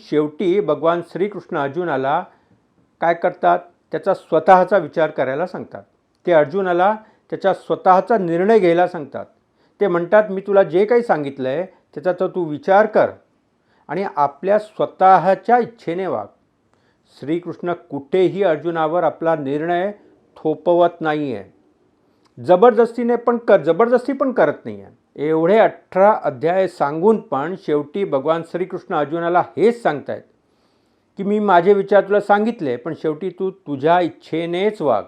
शेवटी भगवान श्रीकृष्ण अर्जुनाला काय करतात, त्याचा स्वतःचा विचार करायला सांगतात. ते अर्जुनाला त्याचा स्वतःचा निर्णय घ्यायला सांगतात. ते म्हणतात, मी तुला जे काही सांगितलं आहे त्याचा तर तू विचार कर आणि आपल्या स्वतःच्या इच्छेने वाग. श्रीकृष्ण कुठेही अर्जुनावर आपला निर्णय थोपवत नाही आहे, जबरदस्ती पण करत नाही आहे. एवढे 18 अध्याय सांगून पण शेवटी भगवान श्रीकृष्ण अर्जुनाला हेच सांगतायत की मी माझे विचार तुला सांगितले, पण शेवटी तू तुझ्या इच्छेनेच वाग,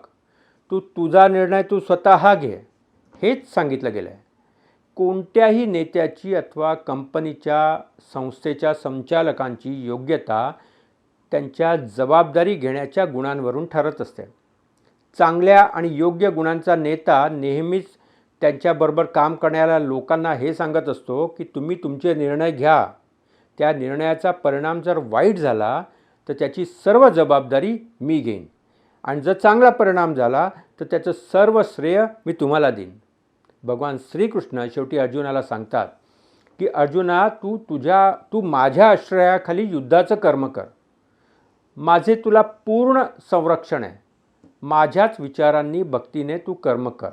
तुझा निर्णय तू स्वतः घे, हेच सांगितलं गेलं आहे. कोणत्याही नेत्याची अथवा कंपनीच्या संस्थेच्या संचालकांची योग्यता त्यांच्या जबाबदारी घेण्याच्या गुणांवरून ठरत असते. चांगल्या आणि योग्य गुणांचा नेता नेहमीच त्यांच्याबरोबर काम करणाऱ्या लोकांना हे सांगत असतो की तुम्ही तुमचे निर्णय घ्या, त्या निर्णयाचा परिणाम जर वाईट झाला तर त्याची सर्व जबाबदारी मी घेईन, आणि जर चांगला परिणाम झाला तर त्याचं सर्व श्रेय मी तुम्हाला देईन. भगवान श्रीकृष्ण शेवटी अर्जुनाला सांगतात की अर्जुना, तू माझ्या आश्रयाखाली युद्धाचं कर्म कर. माझे तुला पूर्ण संरक्षण आहे. माझ्याच विचारांनी भक्तीने तू कर्म कर.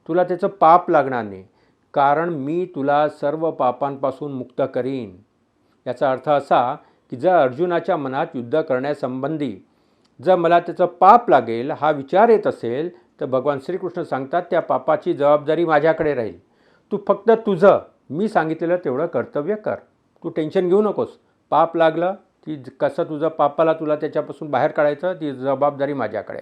तुला त्याचं पाप लागणार नाही, कारण मी तुला सर्व पापांपासून मुक्त करीन. याचा अर्थ असा की जर अर्जुनाच्या मनात युद्ध करण्यासंबंधी जर मला त्याचं पाप लागेल हा विचार येत असेल तर भगवान श्रीकृष्ण सांगतात त्या पापाची जबाबदारी माझ्याकडे राहील. तू फक्त तुझं मी सांगितलेलं तेवढं कर्तव्य कर. तू टेन्शन घेऊ नकोस. पाप लागलं की कसं तुझं पापाला तुला त्याच्यापासून बाहेर काढायचं ती जबाबदारी माझ्याकडे.